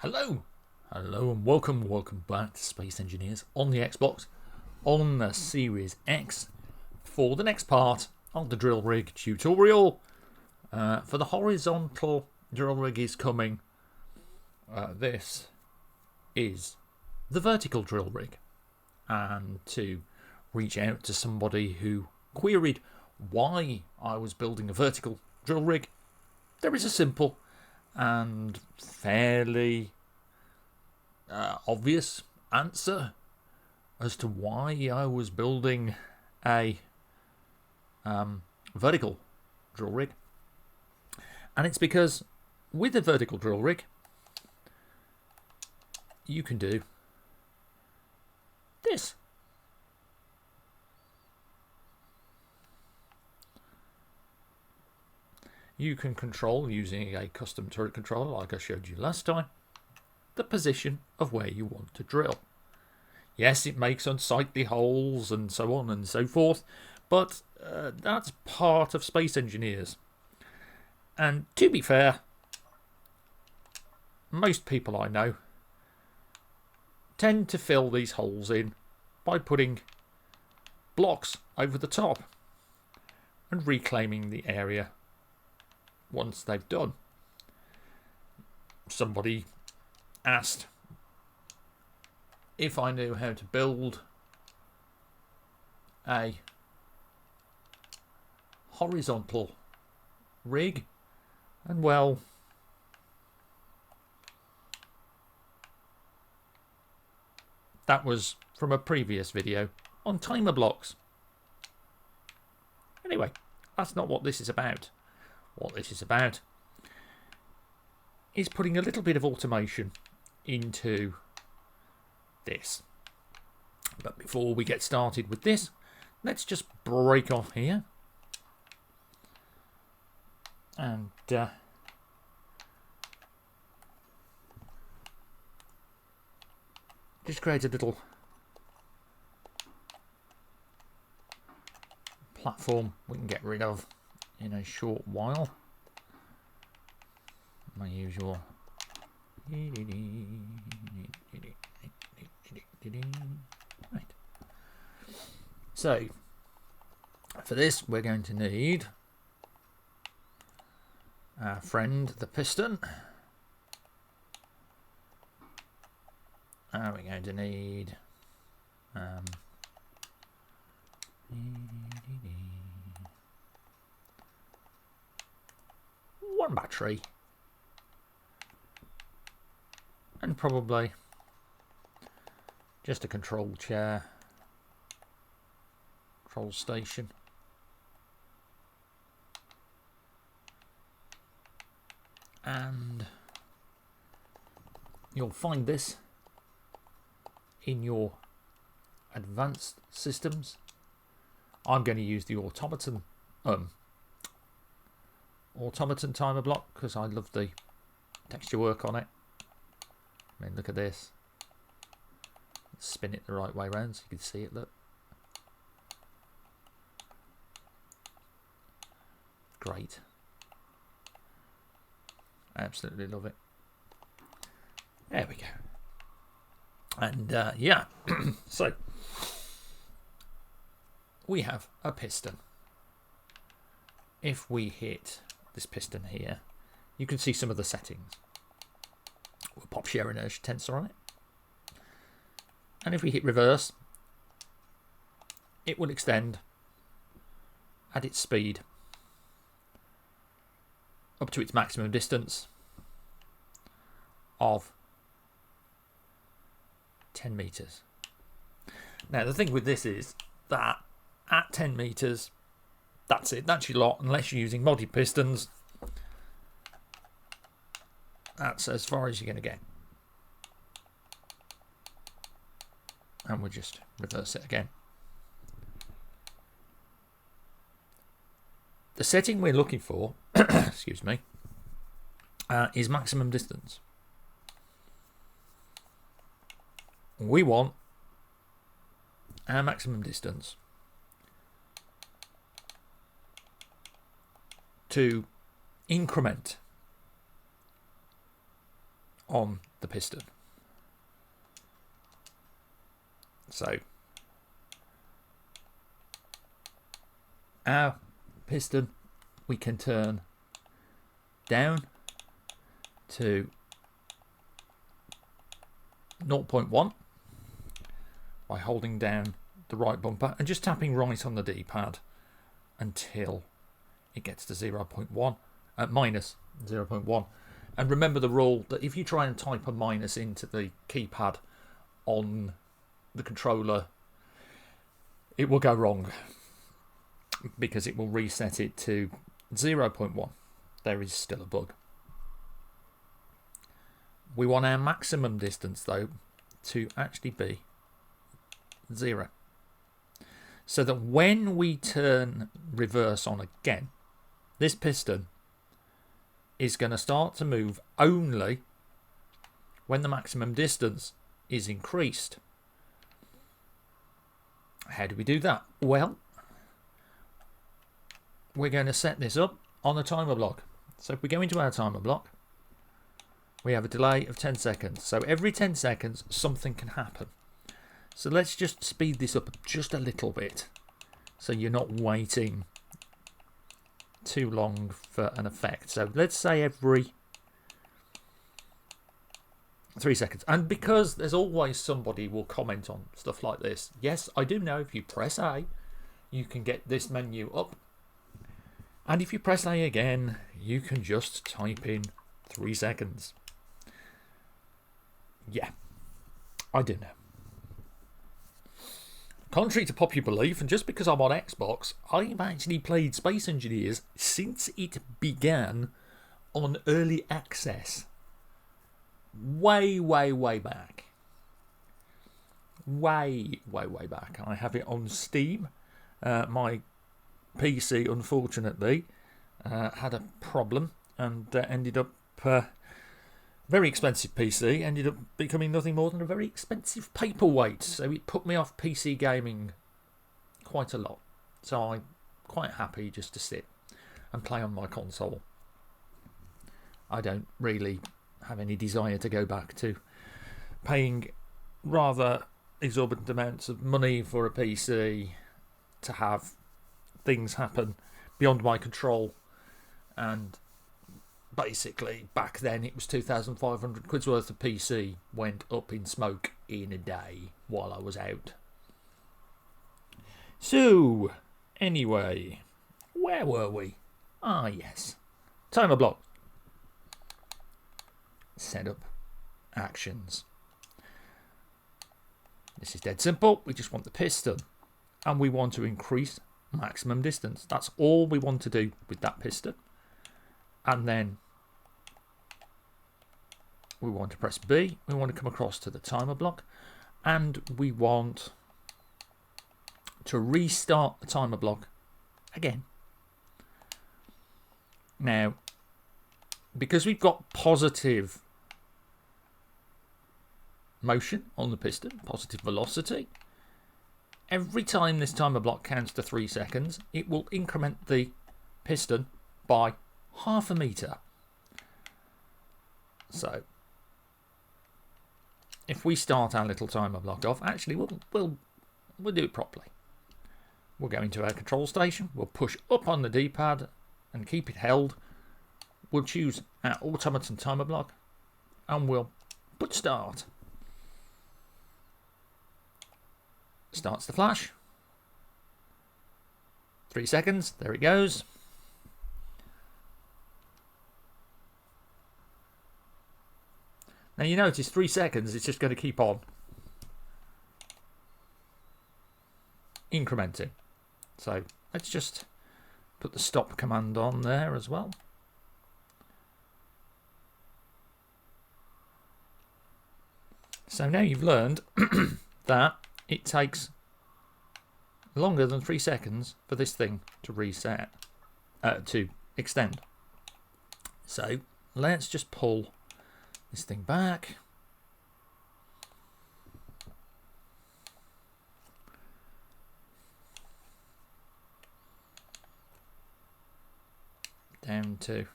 Hello, hello, and welcome back to Space Engineers on the Xbox, on the Series X, for the next part of the drill rig tutorial. For the horizontal drill rig is coming. This is the vertical drill rig, and to reach out to somebody who queried why I was building a vertical drill rig, there is a simple and fairly obvious answer as to why I was building a vertical drill rig. And it's because with a vertical drill rig, you can do this. You can control, using a custom turret controller like I showed you last time, the position of where you want to drill. Yes, it makes unsightly holes and so on and so forth, but that's part of Space Engineers. And to be fair, most people I know tend to fill these holes in by putting blocks over the top and reclaiming the area once they've done. Somebody asked if I knew how to build a horizontal rig, and well, that was from a previous video on timer blocks. Anyway, that's not what this is about. What this is about is putting a little bit of automation into this. But before we get started with this, let's just break off here and just create a little platform we can get rid of in a short while. My usual. Right. So, for this, we're going to need our friend the piston. We're going to need one battery and probably just a control chair, control station, and you'll find this in your advanced systems. I'm going to use the automaton timer block because I love the texture work on it. I mean, look at this. Spin it the right way around so you can see it. Look, great. I absolutely love it. There we go. And yeah, so we have a piston. If we hit this piston here, you can see some of the settings. We'll pop shear inertia tensor on it. And if we hit reverse, it will extend at its speed up to its maximum distance of 10 meters. Now, the thing with this is that at 10 meters, that's it. That's your lot, unless you're using modded pistons. That's as far as you're going to get. And we'll just reverse it again. The setting we're looking for, excuse me, is maximum distance. We want our maximum distance to increment on the piston. So our piston we can turn down to 0.1 by holding down the right bumper and just tapping right on the D-pad until it gets to 0.1, minus 0.1. And remember the rule that if you try and type a minus into the keypad on the controller, it will go wrong because it will reset it to 0.1. There is still a bug. We want our maximum distance though to actually be 0, so that when we turn reverse on again, this piston is going to start to move only when the maximum distance is increased. How do we do that? Well, we're going to set this up on a timer block. So if we go into our timer block, we have a delay of 10 seconds. So every 10 seconds, something can happen. So let's just speed this up just a little bit so you're not waiting too long for an effect. So let's say every 3 seconds. And because there's always somebody will comment on stuff like this. Yes, I do know if you press A, you can get this menu up. And if you press A again, you can just type in 3 seconds. Yeah, I do know. Contrary to popular belief, and just because I'm on Xbox, I've actually played Space Engineers since it began on early access. Way back. Way back. I have it on Steam. My PC, unfortunately, had a problem and ended up... very expensive PC, ended up becoming nothing more than a very expensive paperweight. So it put me off PC gaming quite a lot. So I'm quite happy just to sit and play on my console. I don't really have any desire to go back to paying rather exorbitant amounts of money for a PC to have things happen beyond my control. And basically, back then it was 2,500 quid's worth of PC went up in smoke in a day while I was out. So, anyway, where were we? Ah, yes. Timer block. Setup. Actions. This is dead simple. We just want the piston. And we want to increase maximum distance. That's all we want to do with that piston. And then we want to press B. We want to come across to the timer block. And we want to restart the timer block again. Now, because we've got positive motion on the piston, positive velocity, every time this timer block counts to 3 seconds, it will increment the piston by ½ meter. So, if we start our little timer block off, actually we'll do it properly. We'll go into our control station. We'll push up on the D-pad and keep it held. We'll choose our automaton timer block, and we'll put start. Starts the flash. 3 seconds. There it goes. Now you notice 3 seconds, it's just going to keep on incrementing. So let's just put the stop command on there as well. So now you've learned that it takes longer than 3 seconds for this thing to reset, to extend. So let's just pull this thing back. Down to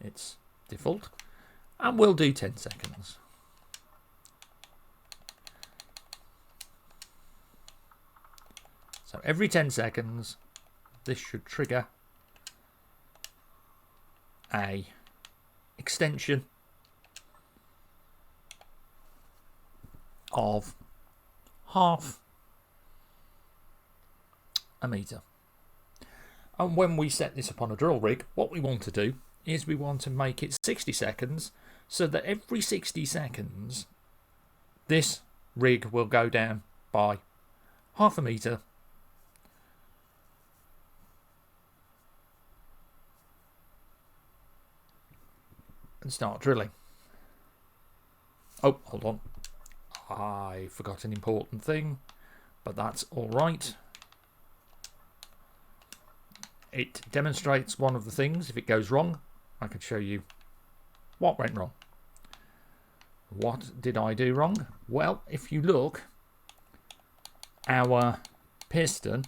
its default, and we'll do 10 seconds. So every 10 seconds, this should trigger a extension of half a meter. And when we set this up on a drill rig, what we want to do is we want to make it 60 seconds, so that every 60 seconds this rig will go down by half a meter and start drilling. Oh, hold on. I forgot an important thing, but that's all right. It demonstrates one of the things. If it goes wrong, I can show you what went wrong. What did I do wrong? Well, if you look, our piston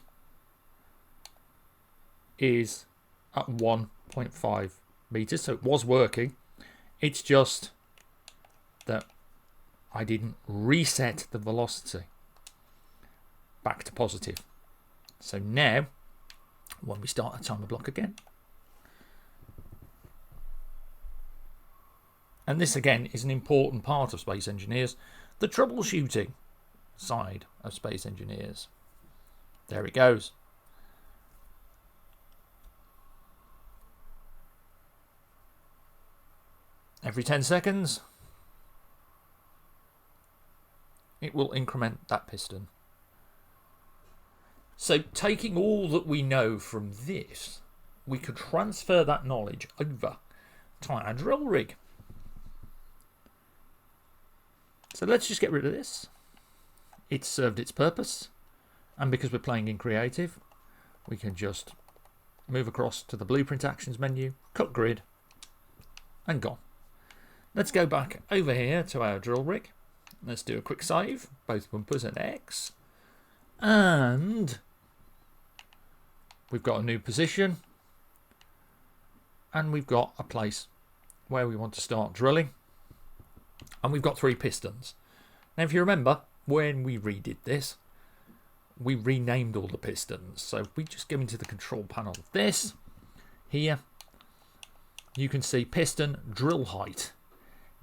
is at 1.5 meters, so it was working. It's just that I didn't reset the velocity back to positive. So now, when we start a timer block again, and this again is an important part of Space Engineers, the troubleshooting side of Space Engineers. There it goes. Every 10 seconds, it will increment that piston. So taking all that we know from this, we could transfer that knowledge over to our drill rig. So let's just get rid of this. It's served its purpose. And because we're playing in creative, we can just move across to the Blueprint Actions menu, cut grid, and gone. Let's go back over here to our drill rig. Let's do a quick save, both bumpers at X. And we've got a new position. And we've got a place where we want to start drilling. And we've got 3 pistons. Now, if you remember, when we redid this, we renamed all the pistons. So if we just go into the control panel of this, here, you can see piston drill height.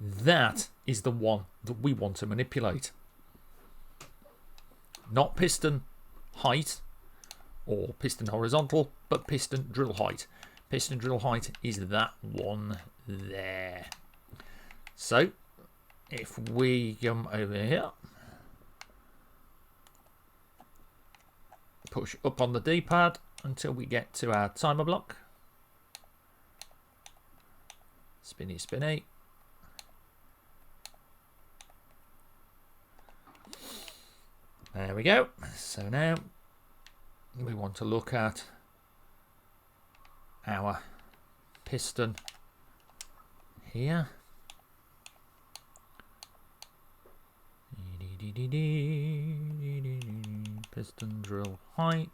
That is the one that we want to manipulate. Not piston height or piston horizontal, but piston drill height. Piston drill height is that one there. So if we come over here, push up on the D-pad until we get to our timer block. Spinny, spinny. There we go. So now we want to look at our piston here. Piston drill height.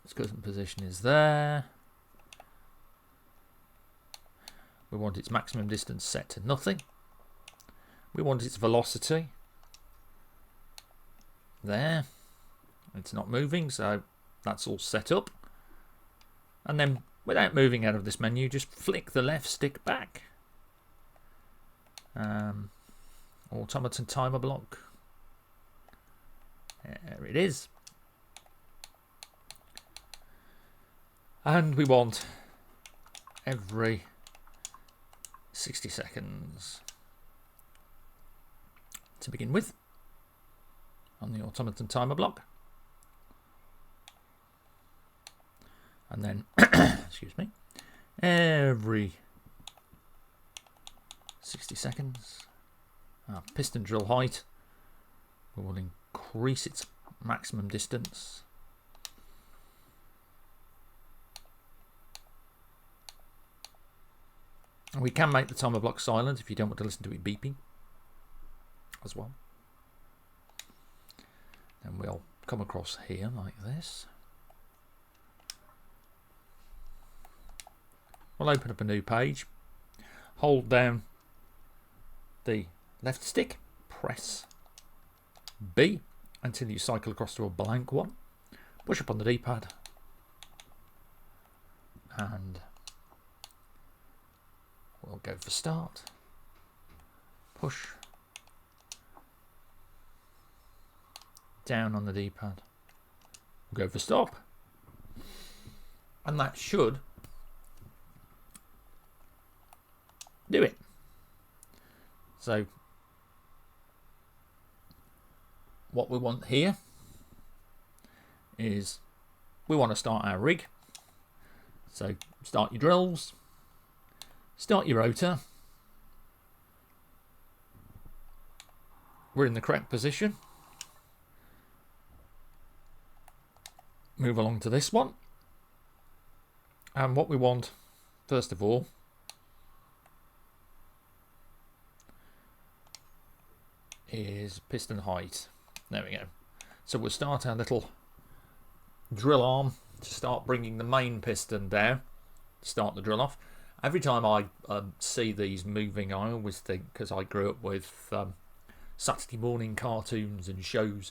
Its current position is there. We want its maximum distance set to nothing. We want its velocity there. It's not moving, so that's all set up. And then, without moving out of this menu, just flick the left stick back. Automaton timer block. There it is. And we want every 60 seconds to begin with on the automaton timer block. And then, excuse me, every 60 seconds, our piston drill height, we will increase its maximum distance. And we can make the timer block silent if you don't want to listen to it beeping as well. And we'll come across here like this. we'll open up a new page, hold down the left stick, press B until you cycle across to a blank one, push up on the D-pad, and we'll go for start, push, down on the D-pad, we'll go for stop, and that should do it. So what we want here is we want to start our rig. So start your drills, start your rotor. We're in the correct position. Move along to this one. And what we want, first of all, is piston height. There we go. So we'll start our little drill arm to start bringing the main piston down, start the drill off. Every time I see these moving, I always think, because I grew up with Saturday morning cartoons and shows,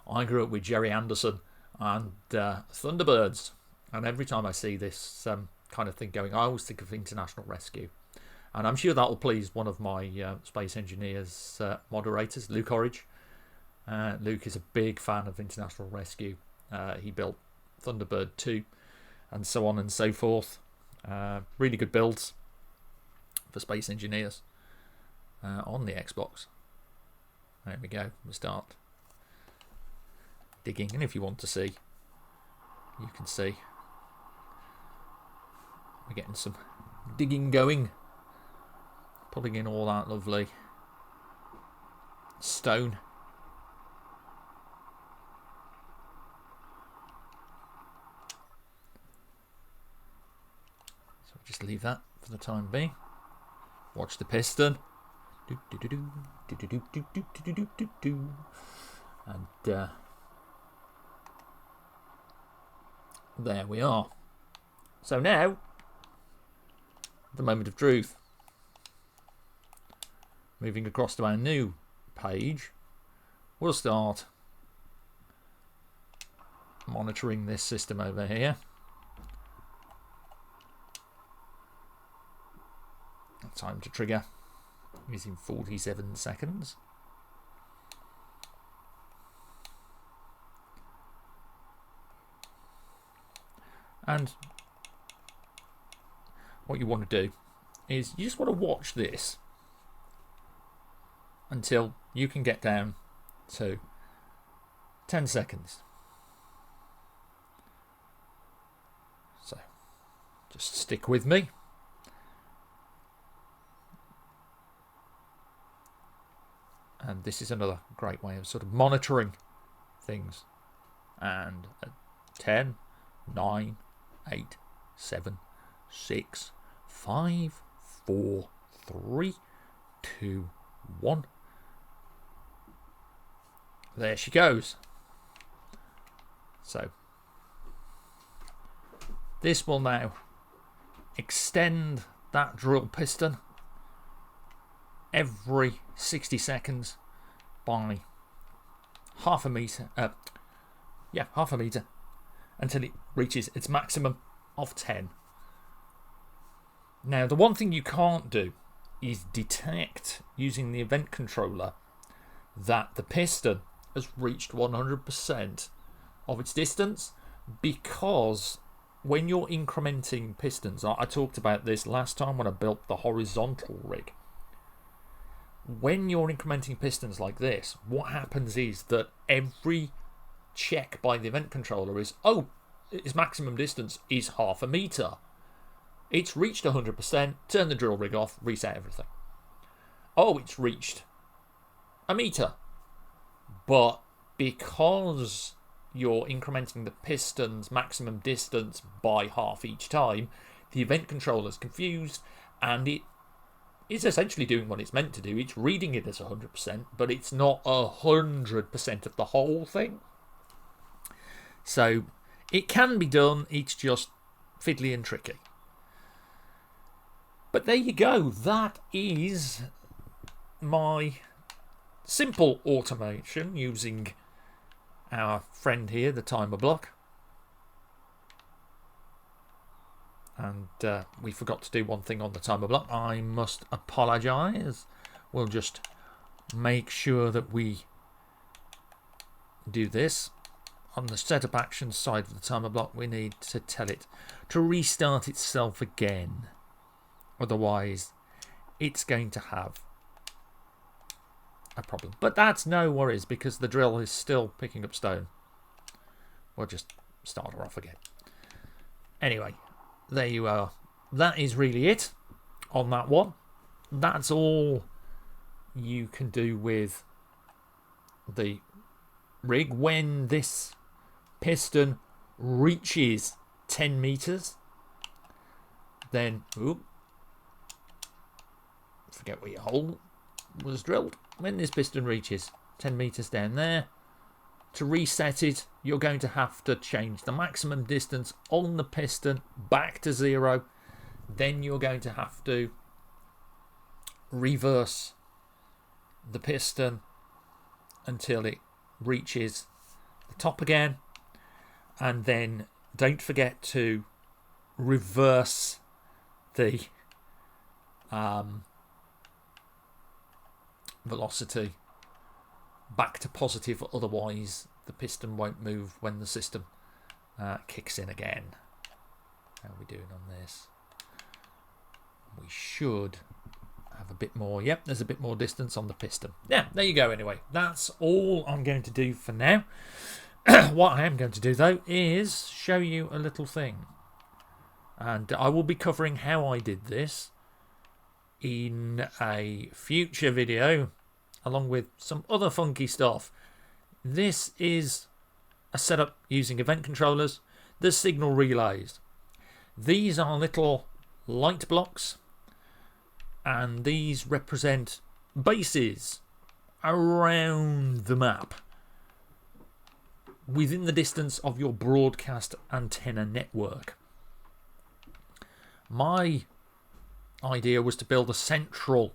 I grew up with Jerry Anderson and Thunderbirds, and every time I see this kind of thing going, I always think of International Rescue. And I'm sure that will please one of my Space Engineers moderators, Luke Orridge. Luke is a big fan of International Rescue. He built Thunderbird 2 and so on and so forth. Really good builds for Space Engineers on the Xbox. There we go. We'll start digging. And if you want to see, you can see we're getting some digging going. Putting in all that lovely stone. So we'll just leave that for the time being. Watch the piston. And there we are. So now, the moment of truth. Moving across to our new page, we'll start monitoring this system over here. Time to trigger is in 47 seconds. And what you want to do is you just want to watch this until you can get down to 10 seconds. So just stick with me. And this is another great way of sort of monitoring things. And at 10, 9, 8, 7, 6, 5, 4, 3, 2, 1. There she goes. So this will now extend that drill piston every 60 seconds by half a meter. Half a meter until it reaches its maximum of 10. Now, the one thing you can't do is detect using the event controller that the piston has reached 100% of its distance, because when you're incrementing pistons, I talked about this last time when I built the horizontal rig. When you're incrementing pistons like this, what happens is that every check by the event controller is, oh, its maximum distance is half a meter. It's reached 100%, turn the drill rig off, reset everything. Oh, it's reached a meter. But because you're incrementing the piston's maximum distance by half each time, the event controller is confused, and it is essentially doing what it's meant to do. It's reading it as 100%, but it's not 100% of the whole thing. So it can be done, it's just fiddly and tricky. But there you go. That is my simple automation using our friend here, the timer block. And we forgot to do one thing on the timer block. I must apologise. We'll just make sure that we do this. On the setup actions side of the timer block, we need to tell it to restart itself again. Otherwise, it's going to have a problem. But that's no worries because the drill is still picking up stone. We'll just start her off again. Anyway, there you are. That is really it on that one. That's all you can do with the rig. When this piston reaches 10 meters, then forget where your hole was drilled. When this piston reaches 10 meters down there, to reset it, you're going to have to change the maximum distance on the piston back to 0. Then you're going to have to reverse the piston until it reaches the top again. And then don't forget to reverse the velocity back to positive, otherwise the piston won't move when the system kicks in again. How are we doing on this? We should have a bit more. Yep, there's a bit more distance on the piston. Yeah, there you go. Anyway, that's all I'm going to do for now. What I am going to do though is show you a little thing, and I will be covering how I did this in a future video along with some other funky stuff. This is a setup using event controllers, the signal relays. These are little light blocks, and these represent bases around the map within the distance of your broadcast antenna network. My idea was to build a central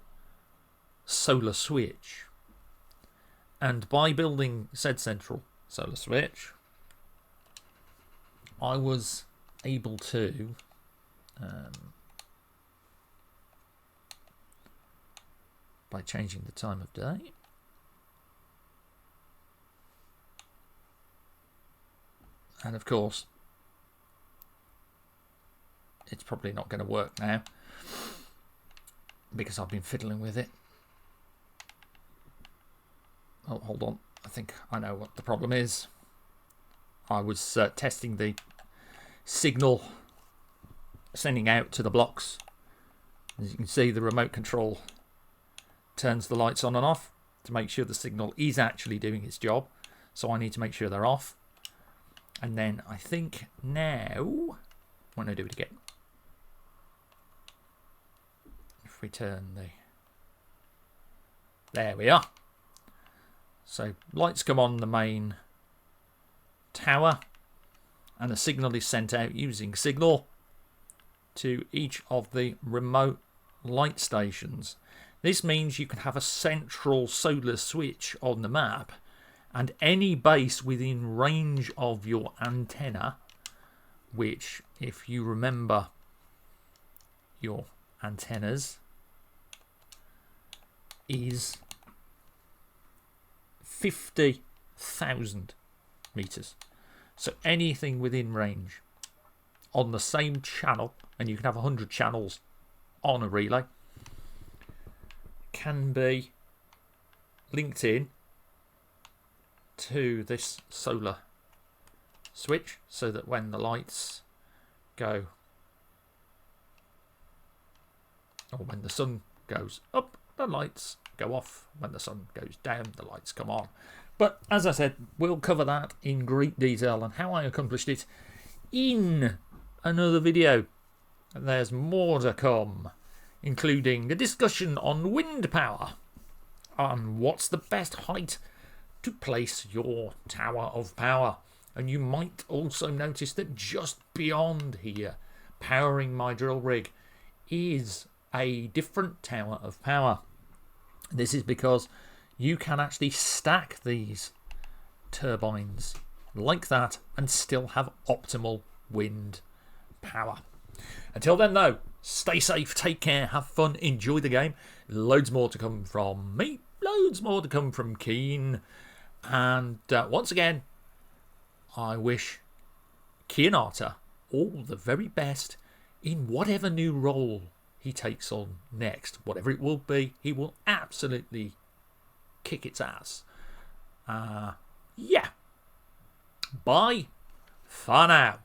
solar switch, and by building said central solar switch, I was able to by changing the time of day, and of course it's probably not going to work now because I've been fiddling with it. Oh, hold on. I think I know what the problem is. I was testing the signal sending out to the blocks. As you can see, the remote control turns the lights on and off to make sure the signal is actually doing its job. So I need to make sure they're off. And then I think now, when I do it again, if we turn the... There we are. So lights come on the main tower, and the signal is sent out using signal to each of the remote light stations. This means you can have a central solar switch on the map, and any base within range of your antenna, which, if you remember your antennas, is 50,000 meters. So anything within range on the same channel, and you can have 100 channels on a relay, can be linked in to this solar switch, so that when the lights go, or when the sun goes up, the lights go off. When the sun goes down, the lights come on. But as I said, we'll cover that in great detail and how I accomplished it in another video. And there's more to come, including a discussion on wind power, on what's the best height to place your tower of power. And you might also notice that just beyond here, powering my drill rig, is a different tower of power. This is because you can actually stack these turbines like that and still have optimal wind power. Until then, though, stay safe, take care, have fun, enjoy the game. Loads more to come from me, loads more to come from Keen. And once again, I wish Kianata all the very best in whatever new role he takes on next. Whatever it will be, he will absolutely kick its ass. Yeah. Bye for now.